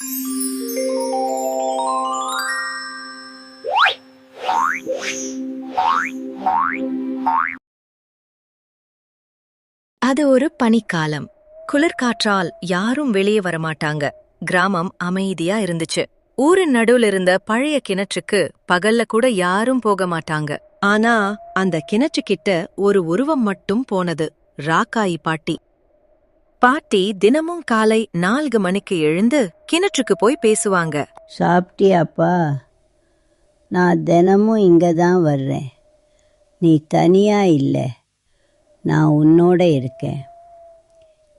அது ஒரு பனிக்காலம். குளிர்காற்றால் யாரும் வெளியே வரமாட்டாங்க. கிராமம் அமைதியா இருந்துச்சு. ஊரின் நடுவுல இருந்த பழைய கிணற்றுக்கு பகல்ல கூட யாரும் போக மாட்டாங்க. ஆனா அந்த கிணற்றுக்கிட்ட ஒரு உருவம் மட்டும் போனது. ராக்காயி பாட்டி. பாட்டி தினமும் காலை 4 மணிக்கு எழுந்து கிணற்றுக்கு போய் பேசுவாங்க. சாப்பிட்டியாப்பா? நான் தினமும் இங்கதான் வர்றேன். நீ தனியா இல்லை, நான் உன்னோட இருக்கேன்.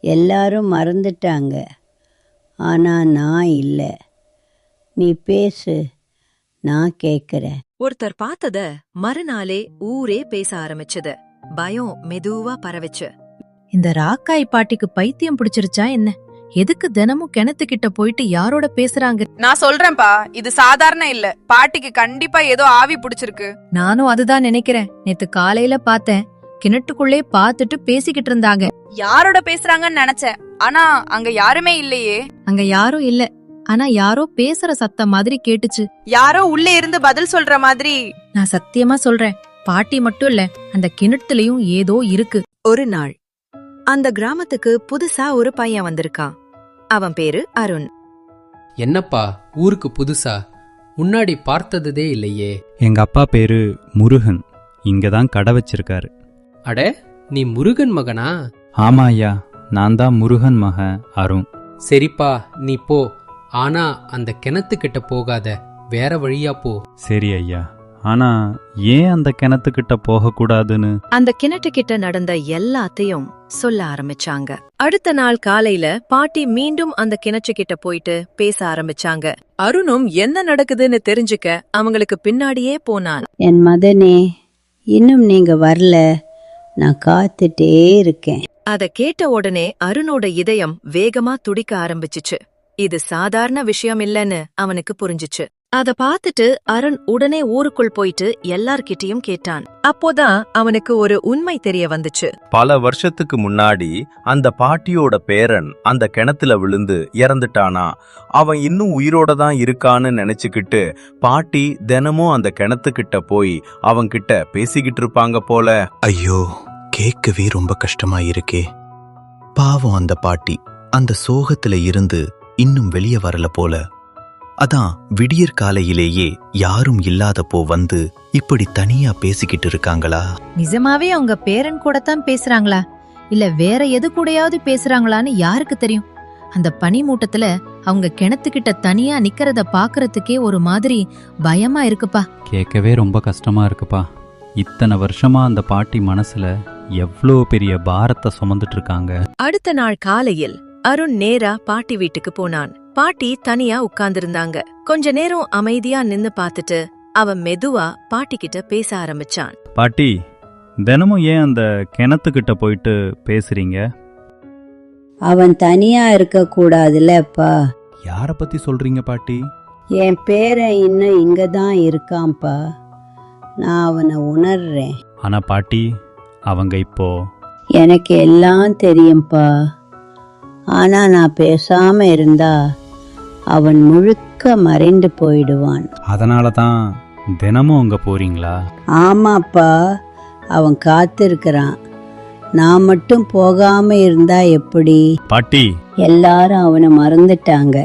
எல்லாரும் மறந்துட்டாங்க, ஆனா நான் இல்லை. நீ பேசு, நான் கேட்கிறேன். ஒருத்தர் பார்த்தத மறுநாளே ஊரே பேச ஆரம்பிச்சது. பயம் மெதுவா பரவச்சு. இந்த ராக்காய் பாட்டிக்கு பைத்தியம் பிடிச்சிருச்சா என்ன? எதுக்கு தினமும் கிணத்துக்கிட்ட போயிட்டு யாரோட பேசுறாங்க? நான் சொல்றேன்பா, இது சாதாரண இல்ல. பாட்டிக்கு கண்டிப்பா ஏதோ ஆவி பிடிச்சிருக்கு. நானும் அதுதான் நினைக்கிறேன். நேத்து காலையில பார்த்தேன், கிணட்டுக்குள்ளே பார்த்துட்டு பேசிக்கிட்டு இருந்தாங்க. யாரோட பேசுறாங்கன்னு நினைச்சேன், ஆனா அங்க யாருமே இல்லையே. அங்க யாரும் இல்ல, ஆனா யாரோ பேசுற சத்தம் மாதிரி கேட்டுச்சு. யாரோ உள்ளே இருந்து பதில் சொல்ற மாதிரி. நான் சத்தியமா சொல்றேன், பாட்டி மட்டும் இல்ல, அந்த கிணத்துலயும் ஏதோ இருக்கு. ஒரு நாள் அந்த கிராமத்துக்கு புதுசா ஒரு பையன் வந்திருக்கான். அவன் பேரு அருண். என்னப்பா ஊருக்கு புதுசா? முன்னாடி பார்த்ததே இல்லையே. எங்க அப்பா பேரு முருகன், இங்கதான் கடை வச்சிருக்காரு. அட, நீ முருகன் மகனா? ஆமா ஐயா, நான் தான் முருகன் மகன் அருண். சரிப்பா, நீ போ. ஆனா அந்த கிணத்துக்கிட்ட போகாத, வேற வழியா போ. சரி ஐயா. ஆனா ஏன் அந்த கிணத்துக்கிட்ட போகக்கூடாதுன்னு? அந்த கிணற்றுக்கிட்ட நடந்த எல்லாத்தையும் சொல்ல ஆரம்பிச்சாங்க. அடுத்த நாள் காலையில பாட்டி மீண்டும் அந்த கிணற்றுக்கிட்ட போயிட்டு பேச ஆரம்பிச்சாங்க. அருணும் என்ன நடக்குதுன்னு தெரிஞ்சுக்க அவங்களுக்கு பின்னாடியே போனான். என் மதனே, இன்னும் நீங்க வரல, நான் காத்துட்டே இருக்கேன். அத கேட்ட உடனே அருணோட இதயம் வேகமா துடிக்க ஆரம்பிச்சுச்சு. இது சாதாரண விஷயம் இல்லன்னு அவனுக்கு புரிஞ்சுச்சு. அத பார்த்துட்டு அருண் உடனே ஊருக்குள் போயிட்டு எல்லார்கிட்டயும் கேட்டான். அப்போதான் அவனுக்கு ஒரு உண்மை தெரிய வந்துச்சு. பல வருஷத்துக்கு முன்னாடி அந்த பாட்டியோட பேரன் அந்த கிணத்துல விழுந்து இறந்துட்டானா. அவன் இன்னும் உயிரோட தான் இருக்கான்னு நினைச்சுக்கிட்டு பாட்டி தினமும் அந்த கிணத்துக்கிட்ட போய் அவன்கிட்ட பேசிக்கிட்டு இருப்பாங்க போல. ஐயோ, கேட்கவே ரொம்ப கஷ்டமா இருக்கே. பாவம் அந்த பாட்டி அந்த சோகத்துல இருந்து இன்னும் வெளியே வரல போல. அதான் விடியற் காலையிலேயே யாரும் இல்லாதப்போ வந்து இப்படி தனியா பேசிக்கிட்டு இருக்காங்களா? நிஜமாவே அவங்க பேரன் கூட தான் பேசுறாங்களா, இல்ல வேற எது கூடயாவது பேசுறாங்களான்னு யாருக்கு தெரியும்? அந்த பனிமூட்டத்துல அவங்க கிணத்துக்கிட்ட தனியா நிக்கிறத பாக்குறதுக்கே ஒரு மாதிரி பயமா இருக்குப்பா. கேட்கவே ரொம்ப கஷ்டமா இருக்குப்பா. இத்தனை வருஷமா அந்த பாட்டி மனசுல எவ்வளோ பெரிய பாரத்தை சுமந்துட்டு இருக்காங்க. அடுத்த நாள் காலையில் அருண் நேரா பாட்டி வீட்டுக்கு போனான். பாட்டி தனியா உட்கார்ந்திருந்தாங்க. கொஞ்ச நேரம் அமைதியா நின்னு பார்த்துட்டு அவன் மெதுவா பாட்டி கிட்ட பேச ஆரம்பிச்சான். பாட்டி, தினமும் ஏன் அந்த கிணத்துக்கிட்ட போயிட்டு பேசுறீங்க? அவன் தனியா இருக்க கூடாதுல்லப்பா. யார பத்தி சொல்றீங்க பாட்டி? என் பேரன் இன்னும் இங்கதான் இருக்கான்பா. நான் அவனை உணர்றேன். ஆனா பாட்டி, அவங்க இப்போ... எனக்கு எல்லாம் தெரியும்பா. ஆனா நான் பேசாம இருந்தா அவன் முழுக்க மறைந்து போயிடுவான். அதனால தான் தினமும் அங்க போறீங்களா? ஆமாப்பா, அவன் காத்திருக்கிறான். நான் மட்டும் போகாம இருந்தா எப்படி? பாட்டி, எல்லாரும் அவனை மறந்துட்டாங்க,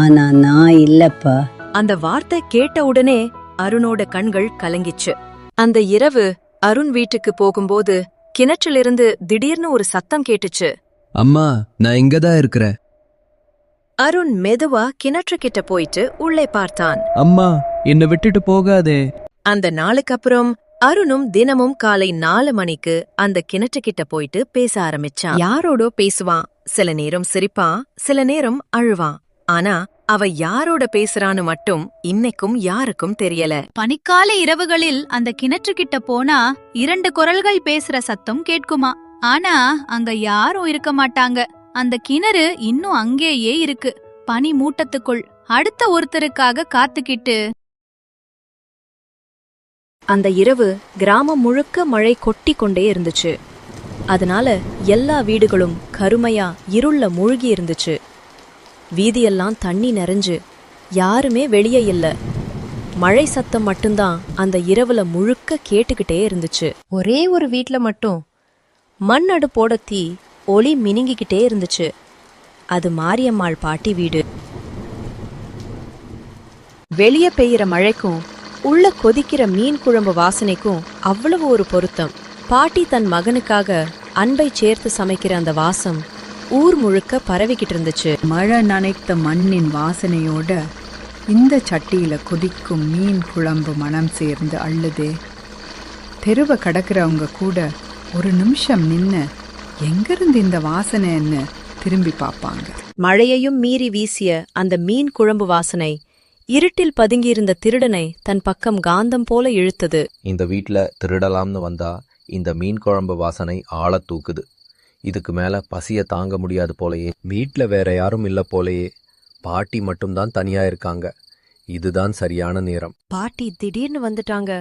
ஆனா நான் இல்லப்பா. அந்த வார்த்தை கேட்ட உடனே அருணோட கண்கள் கலங்கிச்சு. அந்த இரவு அருண் வீட்டுக்கு போகும்போது கிணற்றிலிருந்து திடீர்னு ஒரு சத்தம் கேட்டுச்சு. அம்மா, நான் இங்கதான் இருக்கிறேன். அருண் மெதுவா கிணற்றுக்கிட்ட போயிட்டு உள்ளே பார்த்தான். அம்மா, என்னை விட்டுட்டு போகாதே. அந்த நாளுக்கு அப்புறம் அருணும் தினமும் காலை 4 மணிக்கு அந்த கிணற்றுக்கிட்ட போயிட்டு பேச ஆரம்பிச்சான். யாரோடோ பேசுவான். சில நேரம் சிரிப்பான், சில நேரம் அழுவான். ஆனா அவ யாரோட பேசுறான்னு மட்டும் இன்னைக்கும் யாருக்கும் தெரியல. பனிக்கால இரவுகளில் அந்த கிணற்றுக்கிட்ட போனா 2 குரல்கள் பேசுற சத்தம் கேட்குமா. ஆனா அங்க யாரும் இருக்க மாட்டாங்க. அந்த கிணறு இன்னும் அங்கேயே இருக்கு, பனி மூட்டத்துக்குள் அடுத்த ஒருத்தருக்காக காத்துக்கிட்டு. அந்த இரவு கிராமம் முழுக்க மழை கொட்டி கொண்டே இருந்துச்சு. அதனால எல்லா வீடுகளும் கருமையா இருள மூழ்கி இருந்துச்சு. வீதியெல்லாம் தண்ணி நிறைஞ்சு யாருமே வெளியே இல்ல. மழை சத்தம் மட்டும்தான் அந்த இரவுல முழுக்க கேட்டுக்கிட்டே இருந்துச்சு. ஒரே ஒரு வீட்ல மட்டும் மண் அடுப்போட தீ ஒளி மினுங்கிக்கிட்டே இருந்துச்சு. அது மாரியம்மாள் பாட்டி வீடு. வெளியே பெய்யற மழைக்கும் உள்ள கொதிக்கிற மீன் குழம்பு வாசனைக்கும் அவ்வளவு ஒரு பொருத்தம். பாட்டி தன் மகனுக்காக அன்பை சேர்த்து சமைக்கிற அந்த வாசம் ஊர் முழுக்க பரவிக்கிட்டு இருந்துச்சு. மழை நனைத்த மண்ணின் வாசனையோட இந்த சட்டியில கொதிக்கும் மீன் குழம்பு மனம் சேர்ந்து அள்ளுதே. தெருவை கடக்கிறவங்க கூட ஒரு நிமிஷம் நின்னு எங்கிருந்து இந்த வாசனைன்னு திரும்பி பார்ப்பாங்க. மழையையும் மீறி வீசிய அந்த மீன் குழம்பு வாசனை இருட்டில் பதுங்கியிருந்த திருடனை தன் பக்கம் காந்தம் போல இழுத்தது. இந்த வீட்ல திருடலாம்னு வந்தா இந்த மீன் குழம்பு வாசனை ஆள தூக்குது. இதுக்கு மேல பசிய தாங்க முடியாது போலயே. வீட்ல வேற யாரும் இல்ல போலயே. பாட்டி மட்டும்தான் தனியா இருக்காங்க. இதுதான் சரியான நேரம். பாட்டி திடீர்னு வந்துட்டாங்க.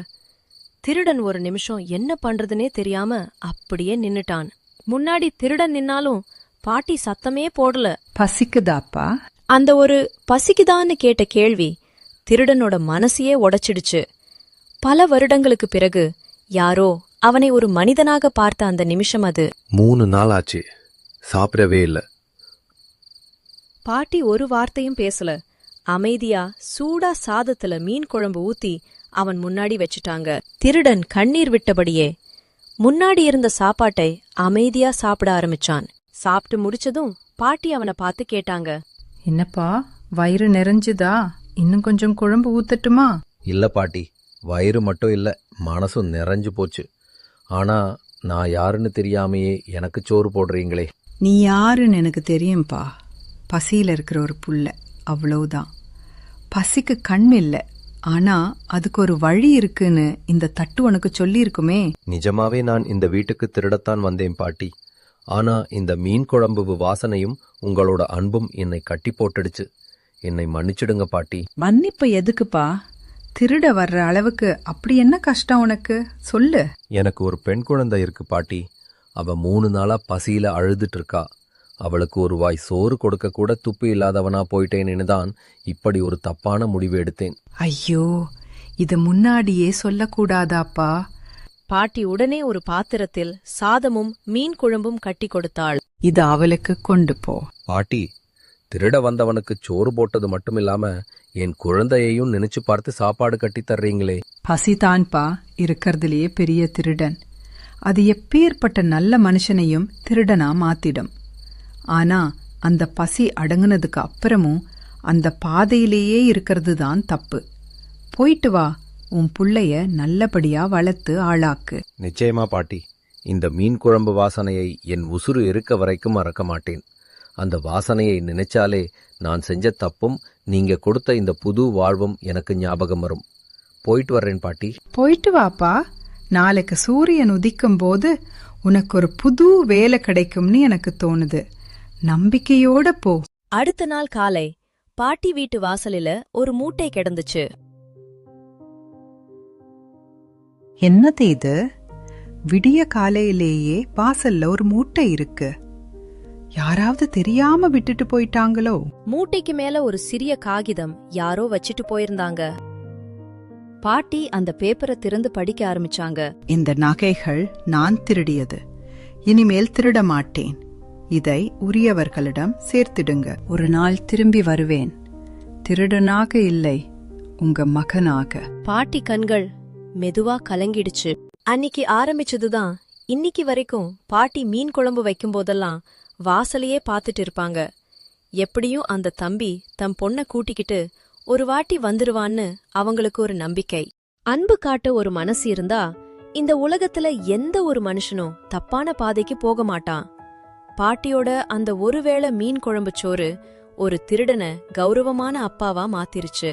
திருடன் ஒரு நிமிஷம் என்ன பண்றதுனே தெரியாம அப்படியே நின்னுட்டான். முன்னாடி திருடன் நின்னாலும் பாட்டி சத்தமே போடல. பசிக்குதாப்பா? அந்த ஒரு பசிக்குதான்னு கேட்ட கேள்வி திருடனோட மனசையே உடைச்சிடுச்சு. பல வருடங்களுக்கு பிறகு யாரோ அவனை ஒரு மனிதனாக பார்த்த அந்த நிமிஷம் அது. 3 நாள் ஆச்சு, சாப்பிடவே இல்ல. பாட்டி ஒரு வார்த்தையும் பேசல. அமைதியா சூடா சாதத்துல மீன் குழம்பு ஊத்தி அவன் முன்னாடி வச்சுட்டாங்க. திருடன் கண்ணீர் விட்டபடியே முன்னாடி இருந்த சாப்பாட்டை அமைதியா சாப்பிட ஆரம்பிச்சான். சாப்பிட்டு முடிச்சதும் பாட்டி அவனை பார்த்து கேட்டாங்க, என்னப்பா வயிறு நிறைஞ்சுதா? இன்னும் கொஞ்சம் குழம்பு ஊத்தட்டுமா? இல்ல பாட்டி, வயிறு மட்டும் இல்ல, மனசும் நிறைஞ்சு போச்சு. ஆனா நான் யாருன்னு தெரியாமையே எனக்கு சோறு போடுறீங்களே. நீ யாருன்னு எனக்கு தெரியும்பா. பசியில இருக்கிற ஒரு புள்ள, அவ்வளவுதான். பசிக்கு கண் இல்லை, ஆனா அதுக்கு ஒரு வழி இருக்குன்னு இந்த தட்டு உனக்கு சொல்லி இருக்குமே. நிஜமாவே நான் இந்த வீட்டுக்கு திருடத்தான் வந்தேன் பாட்டி. ஆனா இந்த மீன் குழம்பு வாசனையும் உங்களோட அன்பும் என்னை கட்டி போட்டுடுச்சு. என்னை மன்னிச்சிடுங்க பாட்டி. மன்னிப்பு எதுக்குப்பா? திருட வர்ற அளவுக்கு அப்படி என்ன கஷ்டம் உனக்கு? சொல்லு. எனக்கு ஒரு பெண் குழந்தை இருக்கு பாட்டி. அவ 3 நாளா பசியில அழுதுட்டு இருக்கா. அவளுக்கு ஒரு வாய் சோறு கொடுக்க கூட துப்பு இல்லாதவனா போயிட்டேன்னு தான் இப்படி ஒரு தப்பான முடிவு எடுத்தேன். ஐயோ, இது முன்னாடியே சொல்லக்கூடாதாப்பா? பாட்டி உடனே ஒரு பாத்திரத்தில் சாதமும் மீன் குழம்பும் கட்டி கொடுத்தாள். இது அவளுக்கு கொண்டு போ. பாட்டி, திருட வந்தவனுக்கு சோறு போட்டது மட்டுமில்லாம என் குழந்தையையும் நினைச்சு பார்த்து சாப்பாடு கட்டி தர்றீங்களே. பசிதான்பா இருக்கிறதுலயே பெரிய திருடன். அது எப்பேற்பட்ட நல்ல மனுஷனையும் திருடனா மாத்திடும். ஆனா அந்த பசி அடங்குனதுக்கு அப்புறமும் அந்த பாதையிலேயே இருக்கிறது தான் தப்பு. போயிட்டு வா, உன் புள்ளைய நல்லபடியா வளர்த்து ஆளாக்கு. நிச்சயமா பாட்டி. இந்த மீன் குழம்பு வாசனையை என் உசுறு இருக்க வரைக்கும் மறக்க மாட்டேன். அந்த வாசனையை நினைச்சாலே நான் செஞ்ச தப்பும் நீங்க கொடுத்த இந்த புது வாழ்வும் எனக்கு ஞாபகம் வரும். போயிட்டு வர்றேன் பாட்டி. போயிட்டு வாப்பா. நாளைக்கு சூரியன் உதிக்கும் போது உனக்கு ஒரு புது வேலை கிடைக்கும்னு எனக்கு தோணுது. நம்பிக்கையோட போ. அடுத்த நாள் காலை பாட்டி வீட்டு வாசலில ஒரு மூட்டை கிடந்துச்சு. என்னது இது? விடிய காலையிலேயே வாசல்ல ஒரு மூட்டை இருக்கு. யாராவது தெரியாம விட்டுட்டு போயிட்டாங்களோ? மூட்டைக்கு மேல ஒரு சிறிய காகிதம் யாரோ வச்சிட்டு போயிருந்தாங்க. பாட்டி அந்த பேப்பரை திறந்து படிக்க ஆரம்பிச்சாங்க. இந்த நகைகள் நான் திருடியது. இனிமேல் திருட மாட்டேன். இதை உரியவர்களிடம் சேர்த்திடுங்க. ஒரு நாள் திரும்பி வருவேன். திருடனாக இல்லை, உங்க மகனாக. பாட்டி கண்கள் மெதுவா கலங்கிடுச்சு. அன்னிக்கு ஆரம்பிச்சதுதான் இன்னிக்கு வரைக்கும் பாட்டி மீன் குழம்பு வைக்கும் போதெல்லாம் வாசலையே பார்த்துட்டு இருப்பாங்க. எப்படியும் அந்த தம்பி தம் பொண்ண கூட்டிக்கிட்டு ஒரு வாட்டி வந்துருவான்னு அவங்களுக்கு ஒரு நம்பிக்கை. அன்பு காட்ட ஒரு மனசு இருந்தா இந்த உலகத்துல எந்த ஒரு மனுஷனும் தப்பான பாதைக்கு போக மாட்டான். பாட்டியோட அந்த ஒருவேளை மீன் குழம்பு சோறு ஒரு திருடனை கௌரவமான அப்பாவா மாத்திருச்சு.